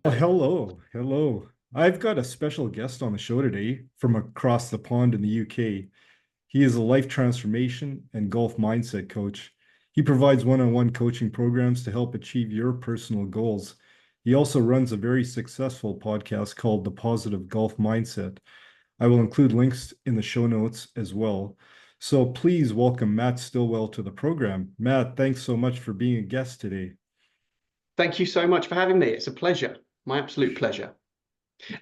Well, hello, hello. I've got a special guest on the show today from across the pond in the UK. He is a life transformation and golf mindset coach. He provides one-on-one coaching programs to help achieve your personal goals. He also runs a very successful podcast called The Positive Golf Mindset. I will include links in the show notes as well. So please welcome Matt Stilwell to the program. Matt, thanks so much for being a guest today. Thank you so much for having me. It's a pleasure, my absolute pleasure.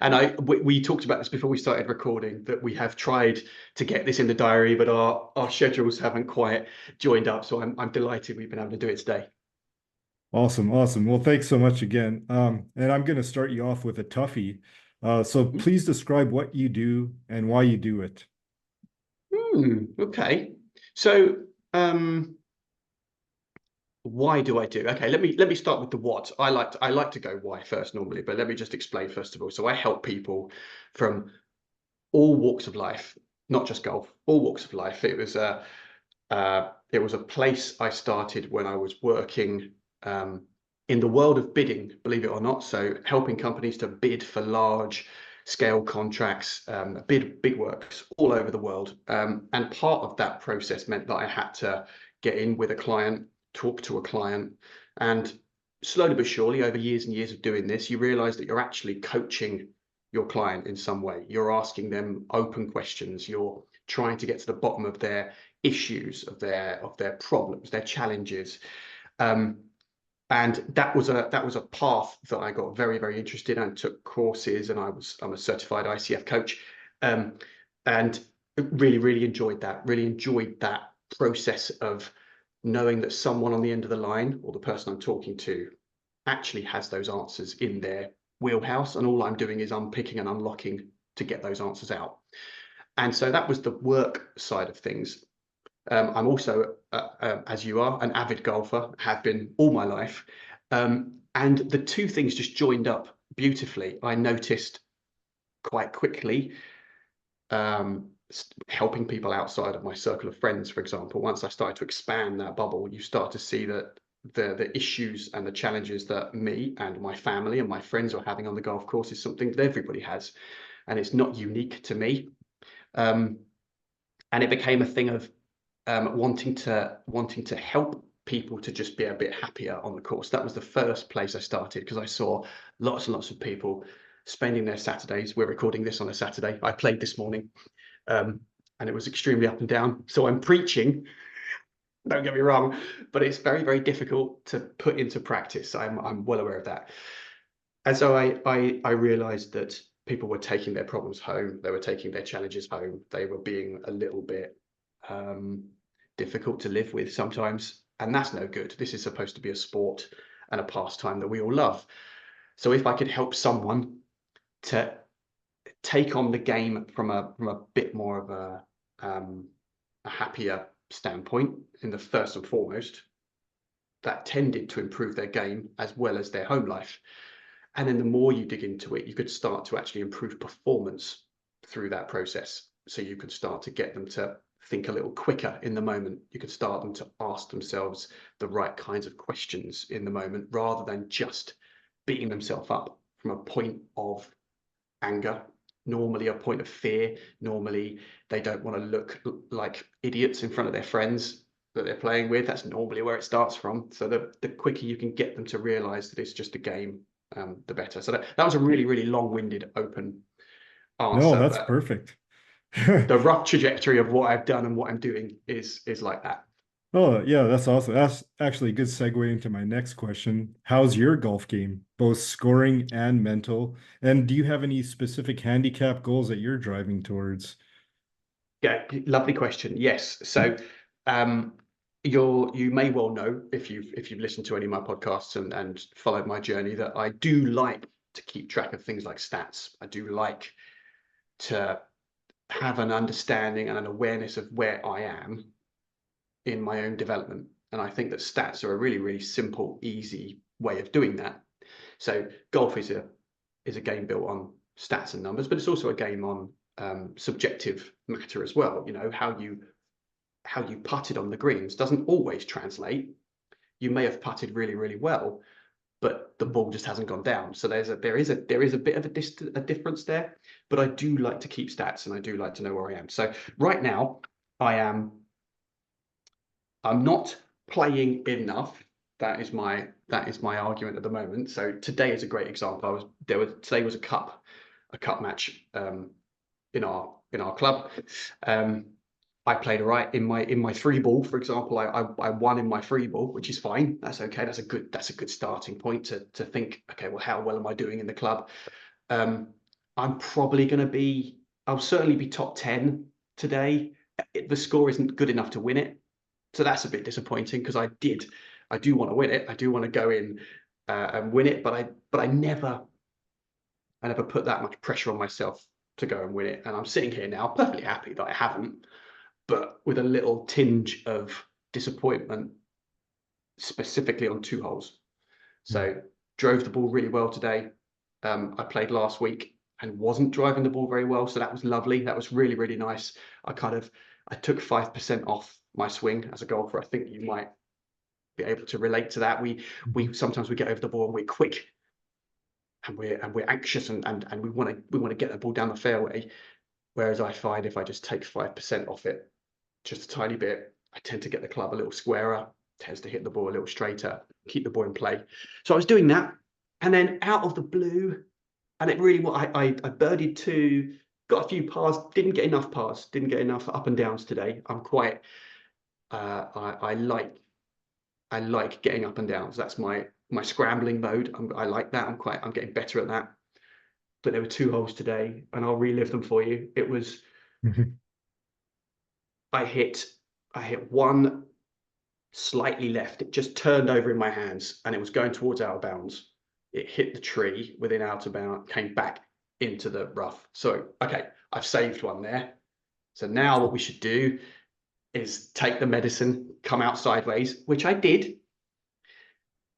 And we talked about this before we started recording that we have tried to get this in the diary, but our schedules haven't quite joined up. So I'm delighted we've been able to do it today. Awesome, awesome. Well, thanks so much again. And I'm going to start you off with a toughie. So please describe what you do and why you do it. Okay. So why do I do? Okay, let me start with the what. I like to go why first normally, but let me just explain first of all. So I help people from all walks of life, not just golf, all walks of life. It was a place I started when I was working in the world of bidding, believe it or not. So helping companies to bid for large scale contracts, bid big works all over the world. And part of that process meant that I had to get in with a client, talk to a client, and slowly but surely, over years and years of doing this, you realize that you're actually coaching your client in some way. You're asking them open questions. You're trying to get to the bottom of their issues, of their problems, their challenges. Um, and that was a path that I got very interested in and took courses, and I'm a certified ICF coach, um, and really enjoyed that. Really enjoyed that process of knowing that someone on the end of the line, or the person I'm talking to, actually has those answers in their wheelhouse, and all I'm doing is unpicking and unlocking to get those answers out. And so that was the work side of things. I'm also, as you are, an avid golfer, have been all my life. And the two things just joined up beautifully. I noticed quite quickly, helping people outside of my circle of friends, for example. Once I started to expand that bubble, you start to see that the issues and the challenges that me and my family and my friends are having on the golf course is something that everybody has, and it's not unique to me. Um, and it became a thing of wanting to help people to just be a bit happier on the course. That was the first place I started, because I saw lots and lots of people spending their Saturdays. We're recording this on a Saturday. I played this morning, um, and it was extremely up and down. So I'm preaching, don't get me wrong, but it's very difficult to put into practice. I'm well aware of that. And so I realized that people were taking their problems home. They were taking their challenges home. They were being a little bit um, difficult to live with sometimes, and that's no good. This is supposed to be a sport and a pastime that we all love. So if I could help someone to take on the game from a bit more of a happier standpoint, in the first and foremost, that tended to improve their game as well as their home life. And then the more you dig into it, you could start to actually improve performance through that process. So you could start to get them to think a little quicker in the moment. You could start them to ask themselves the right kinds of questions in the moment, rather than just beating themselves up from a point of anger, normally a point of fear. Normally, they don't want to look like idiots in front of their friends that they're playing with. That's normally where it starts from. So the quicker you can get them to realize that it's just a game, the better. So that was a really long-winded open No, answer, that's but perfect. the rough trajectory of what I've done and what I'm doing is like that. Oh, yeah, that's awesome. That's actually a good segue into my next question. How's your golf game, both scoring and mental? And do you have any specific handicap goals that you're driving towards? Yeah, lovely question. Yes. So you may well know, if you've listened to any of my podcasts and followed my journey, that I do like to keep track of things like stats. I do like to have an understanding and an awareness of where I am in my own development. And I think that stats are a really simple, easy way of doing that. So golf is a game built on stats and numbers, but it's also a game on subjective matter as well. You know, how you putted on the greens doesn't always translate. You may have putted really well, but the ball just hasn't gone down. So there is a bit of a difference there. But I do like to keep stats, and I do like to know where I am. So right now, I'm not playing enough. That is my argument at the moment. So today is a great example. Today was a cup match in our club. I played all right in my free ball, for example. I won in my free ball, which is fine. That's okay. That's a good starting point to think, okay, well, how well am I doing in the club? Um, I'm probably going to be. I'll certainly be top 10 today. The score isn't good enough to win it, so that's a bit disappointing because I do want to win it. I do want to go in and win it, but I never put that much pressure on myself to go and win it. And I'm sitting here now, perfectly happy that I haven't, but with a little tinge of disappointment, specifically on 2 holes. Mm. So drove the ball really well today. I played last week and wasn't driving the ball very well, so that was lovely. That was really, really nice. I took 5% off my swing as a golfer. I think you might be able to relate to that. We sometimes we get over the ball and we're quick and we're anxious and we want to get the ball down the fairway. Whereas I find if I just take 5% off it, just a tiny bit, I tend to get the club a little squarer, tends to hit the ball a little straighter, keep the ball in play. So I was doing that, and then out of the blue, and it really I birdied 2, got a few pars, didn't get enough up and downs today. I'm quite I like getting up and downs. That's my scrambling mode. I like that. I'm getting better at that. But there were 2 holes today, and I'll relive them for you. It was I hit one slightly left. It just turned over in my hands, and it was going towards out of bounds. It hit the tree within out of bounds, came back into the rough. So okay, I've saved one there. So now what we should do is take the medicine, come out sideways, which I did.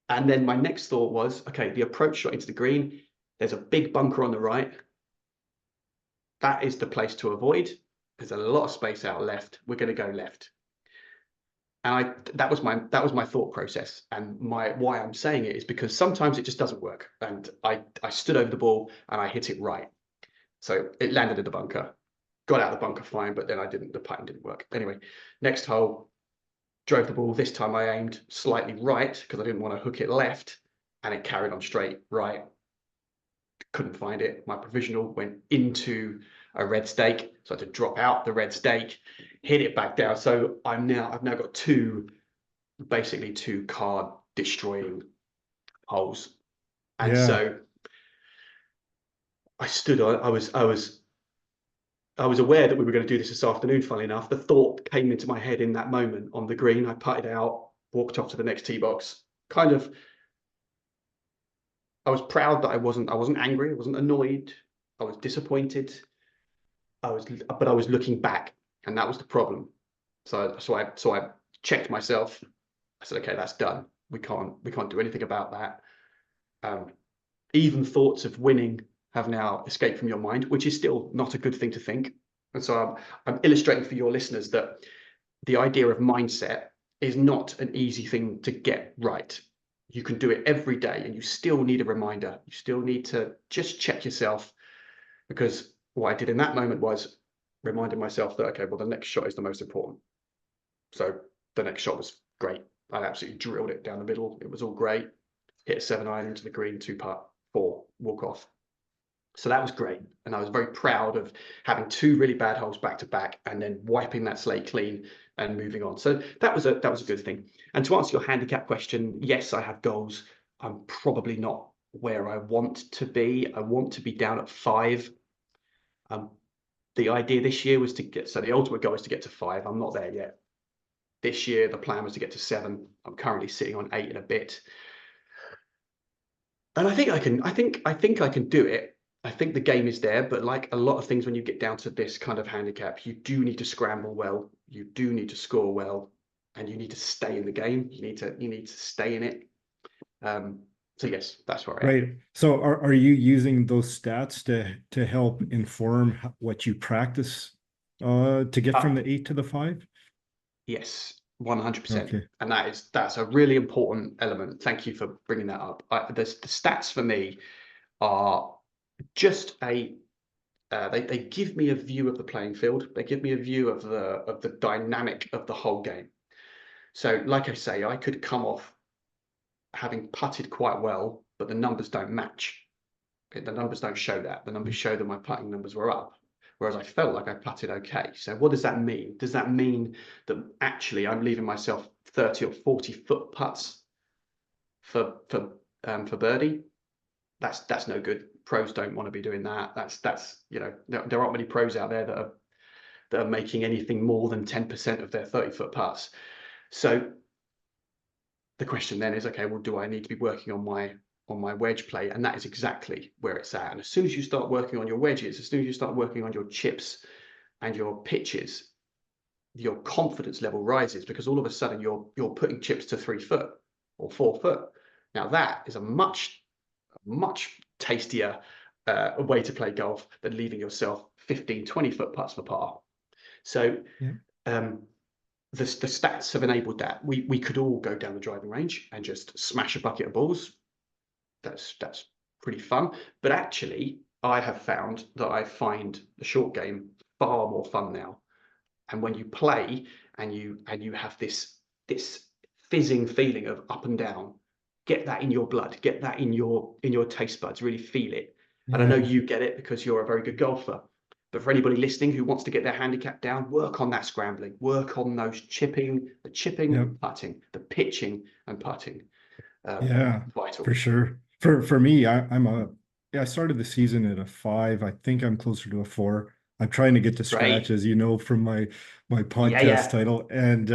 And then my next thought was, okay, the approach shot into the green, there's a big bunker on the right. That is the place to avoid. There's a lot of space out left. We're going to go left. And that was my thought process. And why I'm saying it is because sometimes it just doesn't work. And I stood over the ball and I hit it right. So it landed in the bunker. Got out of the bunker fine, but then the pattern didn't work. Anyway, next hole, drove the ball. This time I aimed slightly right because I didn't want to hook it left, and it carried on straight right. Couldn't find it. My provisional went into a red stake, so I had to drop out the red stake, hit it back down. So I've now got basically two card destroying holes, and Yeah. so I stood on. I was aware that we were going to do this afternoon. Funnily enough, the thought came into my head in that moment on the green. I putted out, walked off to the next tee box. Kind of, I was proud that I wasn't angry. I wasn't annoyed. I was disappointed. But I was looking back, and that was the problem. So I checked myself. I said, okay, that's done. We can't do anything about that. Um, Even thoughts of winning have now escaped from your mind, which is still not a good thing to think. And so I'm illustrating for your listeners that the idea of mindset is not an easy thing to get right. You can do it every day, and you still need a reminder. You still need to just check yourself, because what I did in that moment was reminding myself that, okay, well, the next shot is the most important. So the next shot was great. I absolutely drilled it down the middle. It was all great. Hit a 7-iron into the green, 2-putt, 4, walk off. So that was great. And I was very proud of having 2 really bad holes back to back and then wiping that slate clean and moving on. So that was a good thing. And to answer your handicap question, yes, I have goals. I'm probably not where I want to be. I want to be down at 5. The idea this year was the ultimate goal is to get to 5. I'm not there yet. This year, the plan was to get to 7. I'm currently sitting on 8 and a bit. And I think I can do it. I think the game is there, but like a lot of things, when you get down to this kind of handicap, you do need to scramble well, you do need to score well, and you need to stay in the game. You need to stay in it. So yes, that's where I am. Right. So are you using those stats to help inform what you practice to get from Uh, the 8 to the 5? yes, 100%. Okay. And that's a really important element. Thank you for bringing that up. The stats for me are just they give me a view of the playing field. They give me a view of the dynamic of the whole game. So, like I say, I could come off having putted quite well, but the numbers don't match. Okay, the numbers don't show that. The numbers show that my putting numbers were up, whereas I felt like I putted okay. So what does that mean? Does that mean that actually I'm leaving myself 30 or 40 foot putts for birdie? That's no good. Pros don't want to be doing that. That's there aren't many pros out there that are making anything more than 10% of their 30-foot putts. So the question then is, okay, well, do I need to be working on my wedge play? And that is exactly where it's at. And as soon as you start working on your wedges, as soon as you start working on your chips and your pitches, your confidence level rises, because all of a sudden you're putting chips to 3 foot or 4 foot. Now that is a much tastier way to play golf than leaving yourself 15, 20 foot putts for par. So Yeah. um, the stats have enabled that. We could all go down the driving range and just smash a bucket of balls. That's pretty fun. But actually, I have found that I find the short game far more fun now. And when you play and you have this fizzing feeling of up and down, get that in your blood, get that in your taste buds, really feel it. And I know Yeah. you get it because you're a very good golfer. But for anybody listening who wants to get their handicap down, work on that scrambling, work on those the chipping Yep. and putting, the pitching and putting. Yeah, Vital. for sure. For me, I'm a yeah, I started the season at a 5. I think I'm closer to a 4. I'm trying to get to scratch, Great. as you know, from my Yeah, podcast yeah. title. And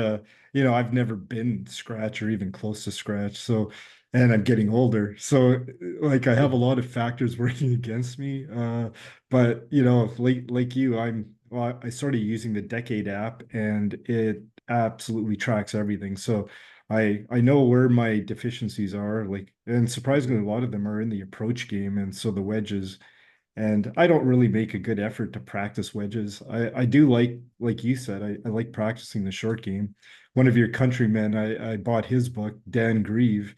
I've never been scratch or even close to scratch. So, and I'm getting older. So like I have a lot of factors working against me. But like you, I started using the Decade app and it absolutely tracks everything. So I know where my deficiencies are, like, and surprisingly, a lot of them are in the approach game, and so the wedges. And I don't really make a good effort to practice wedges. I do like you said, I like practicing the short game. One of your countrymen, I bought his book, Dan Grieve.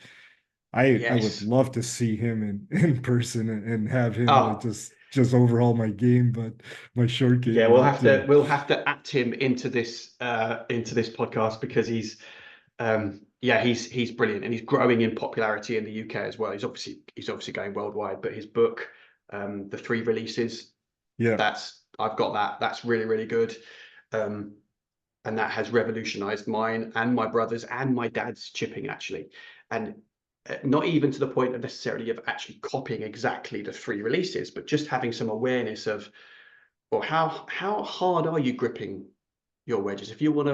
I would Yes. love to see him in person and have him like Oh, just overhaul my game, but my short yeah, game. But we'll have to act him into this podcast because he's brilliant and he's growing in popularity in the UK as well. He's obviously going worldwide, but his book, the 3 releases, yeah, that's I've got that. That's really, really good. Um, and that has revolutionized mine and my brother's and my dad's chipping actually. And not even to the point of necessarily of actually copying exactly the 3 releases, but just having some awareness of, or how hard are you gripping your wedges? If you want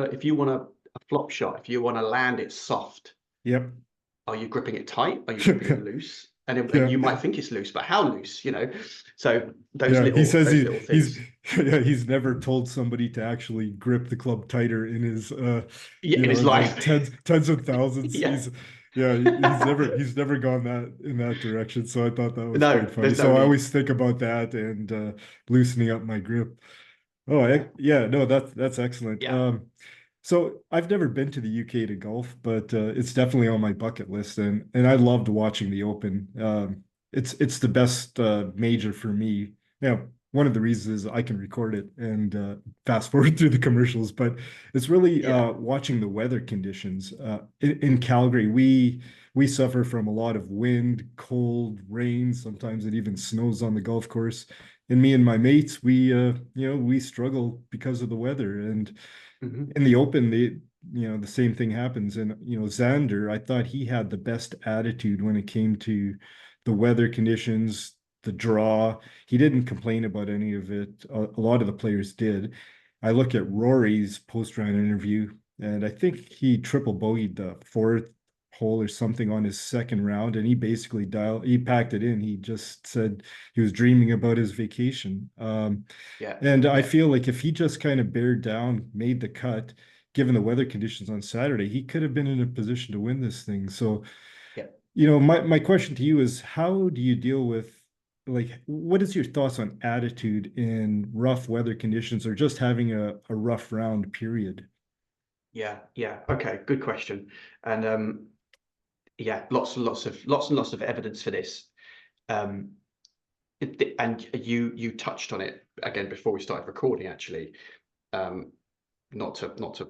a flop shot, if you want to land it soft, yep, are you gripping it tight? Are you gripping it loose? And yeah. you might think it's loose, but how loose? So Yeah, he says those little he's things. yeah, he's never told somebody to actually grip the club tighter in his Yeah, in his in the life. tens of thousands. Yeah. He's never gone that in that direction. So I thought that was quite No, funny. there's no So I need. always think about that and loosening up my grip. Oh, yeah, no, that's excellent. Yeah. So I've never been to the UK to golf, but it's definitely on my bucket list, and I loved watching the Open. It's the best major for me. Now, one of the reasons is I can record it and fast forward through the commercials, but it's really Yeah. watching the weather conditions. In Calgary, we suffer from a lot of wind, cold, rain. Sometimes it even snows on the golf course. And me and my mates, we struggle because of the weather. And Hmm. in the open, the same thing happens. And, Xander, I thought he had the best attitude when it came to the weather conditions, the draw. He didn't complain about any of it. A lot of the players did. I look at Rory's post-round interview, and I think he triple bogeyed the fourth hole or something on his second round, and he basically he packed it in. He just said he was dreaming about his vacation. Yeah. And I Yeah. feel like if he just kind of bared down, made the cut, given the weather conditions on Saturday, he could have been in a position to win this thing. So, Yeah. my question to you is how do you deal with what is your thoughts on attitude in rough weather conditions or just having a rough round period? Yeah. Okay, good question. And yeah, lots and lots of evidence for this. Um, and you touched on it again before we started recording, actually. Um, not to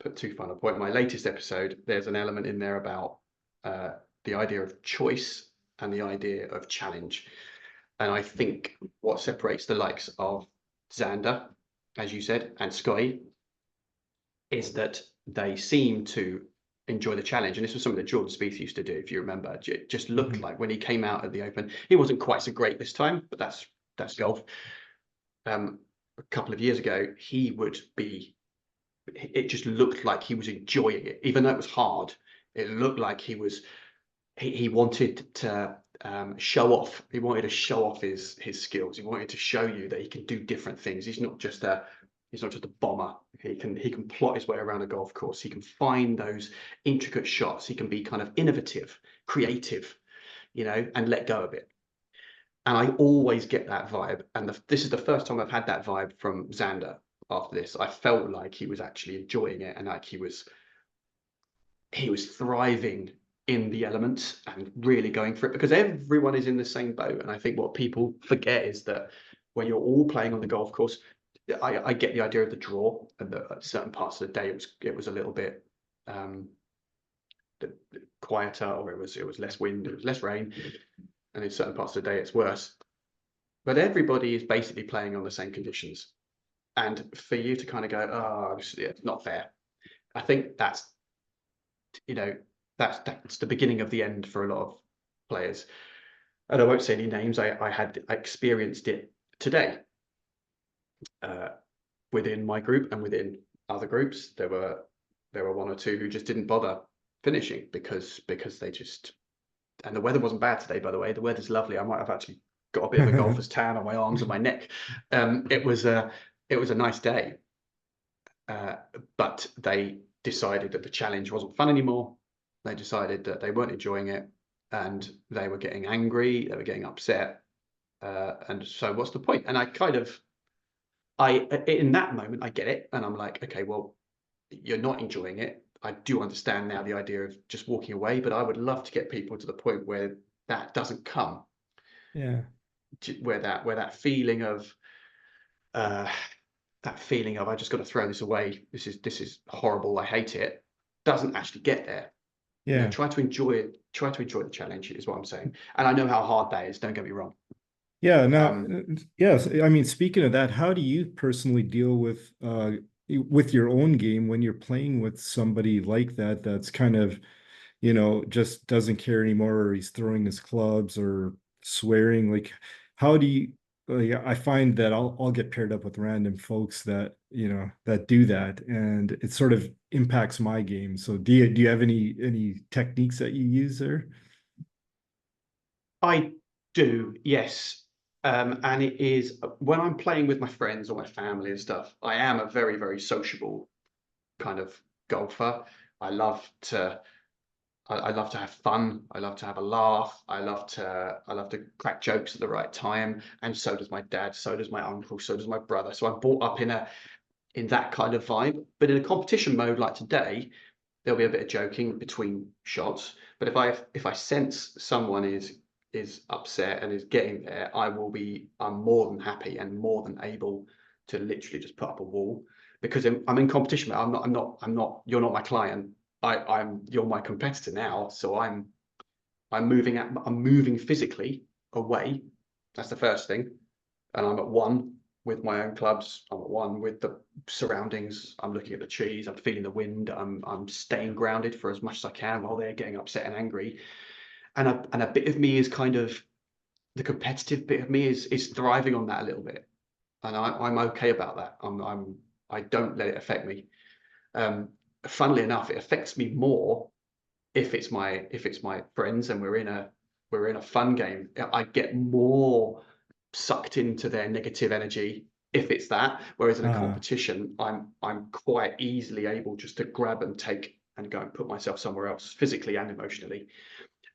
put too fine a point. In my latest episode, there's an element in there about uh, the idea of choice and the idea of challenge. And I think what separates the likes of Xander, as you said, and Scotty is that they seem to enjoy the challenge. And this was something that Jordan Spieth used to do, if you remember. It just looked Mhm. like when he came out at the Open, he wasn't quite so great this time, but that's golf. A couple of years ago, he would be. It just looked like he was enjoying it, even though it was hard. It looked like he was. He wanted to show off. He wanted to show off his skills. He wanted to show you that he can do different things. He's not just a bomber. He can plot his way around a golf course. He can find those intricate shots. He can be kind of innovative, creative, and let go of it. And I always get that vibe. And this is the first time I've had that vibe from Xander after this. I felt like he was actually enjoying it and like he was thriving in the elements and really going for it, because everyone is in the same boat. And I think what people forget is that when you're all playing on the golf course, I get the idea of the draw, and that at certain parts of the day it was a little bit um, quieter, or it was less wind, it was less rain, and in certain parts of the day it's worse. But everybody is basically playing on the same conditions, and for you to kind of go, oh, it's not fair. I think you know that's the beginning of the end for a lot of players. And I won't say any names. I experienced it today uh, within my group and within other groups. There were one or two who just didn't bother finishing because they just, and the weather wasn't bad today, by the way. The weather's lovely. I might have actually got a bit of a golfer's tan on my arms and my neck. It was a nice day, uh, but they decided that the challenge wasn't fun anymore. They decided that they weren't enjoying it, and they were getting angry. They were getting upset. And so, what's the point? And in that moment, I get it, and I'm like, okay, well, you're not enjoying it. I do understand now the idea of just walking away, but I would love to get people to the point where that doesn't come, Yeah. where uh, that feeling of I just got to throw this away. This is horrible. I hate it. Doesn't actually get there. Yeah. Try to enjoy it. Try to enjoy the challenge is what I'm saying. And I know how hard that is. Don't get me wrong. Yeah. Now, Um, yes. I mean, speaking of that, how do you personally deal with your own game when you're playing with somebody like that that's kind of, just doesn't care anymore, or he's throwing his clubs or swearing? Like, how do you, like, I find that I'll get paired up with random folks that do that, and it sort of impacts my game. So do you have any techniques that you use there? I do, yes. And it is when I'm playing with my friends or my family and stuff, I am a very, very sociable kind of golfer. I love to I love to have fun. I love to have a laugh. I love to crack jokes at the right time. And so does my dad, so does my uncle, so does my brother. So I'm brought up in that kind of vibe. But in a competition mode like today, there'll be a bit of joking between shots. But if I sense someone is upset and is getting there, I'm more than happy and more than able to literally just put up a wall, because I'm in competition. I'm not. You're not my client. You're my competitor now. So I'm moving physically away. That's the first thing, and I'm at one with my own clubs. I'm at one with the surroundings. I'm looking at the trees. I'm feeling the wind. I'm staying grounded for as much as I can while they're getting upset and angry. And a bit of me is kind of the competitive bit of me is thriving on that a little bit, and I'm okay about that. I don't let it affect me. Um, Funnily enough, it affects me more if it's my friends and we're in a fun game. I get more sucked into their negative energy if it's that. Whereas in a Uh, competition, I'm quite easily able just to grab and take and go and put myself somewhere else, physically and emotionally,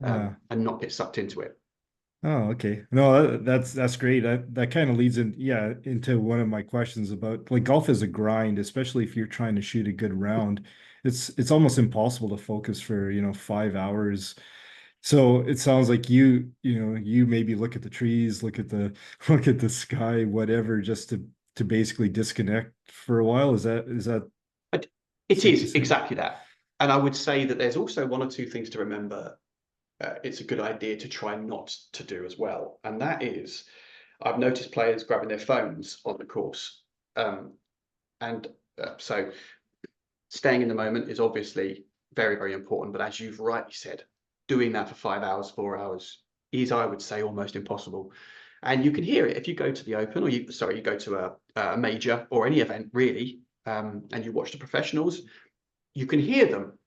uh, and not get sucked into it. Oh, okay. No, that's great. That kind of leads in, yeah, into one of my questions about like golf is a grind, especially if you're trying to shoot a good round. It's almost impossible to focus for, 5 hours. So it sounds like you maybe look at the trees, look at the look at the sky, whatever, just to basically disconnect for a while. Is that But it safe to is say? exactly that. And I would say that there's also one or two things to remember. It's a good idea to try not to do as well. And that is, I've noticed players grabbing their phones on the course. Um, and so staying in the moment is obviously very, very important. But as you've rightly said, doing that for 5 hours, 4 hours is, I would say, almost impossible. And you can hear it if you go to the Open, or you go to a major or any event really, and you watch the professionals. You can hear them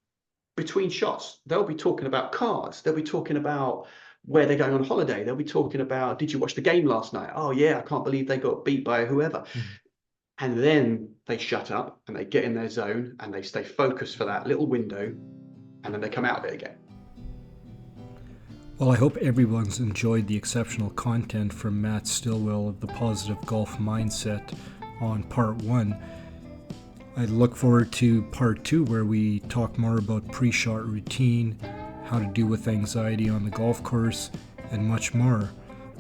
between shots. They'll be talking about cars. They'll be talking about where they're going on holiday. They'll be talking about, did you watch the game last night? Oh yeah, I can't believe they got beat by whoever. Mhm. And then they shut up and they get in their zone and they stay focused for that little window, and then they come out of it again. Well, I hope everyone's enjoyed the exceptional content from Matt Stilwell of the Positive Golf Mindset on part one. I look forward to part two, where we talk more about pre-shot routine, how to deal with anxiety on the golf course, and much more.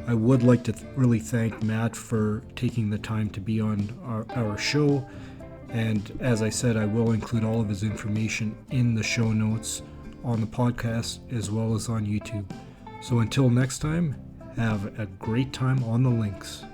I would like to really thank Matt for taking the time to be on our show. And as I said, I will include all of his information in the show notes on the podcast as well as on YouTube. So until next time, have a great time on the links.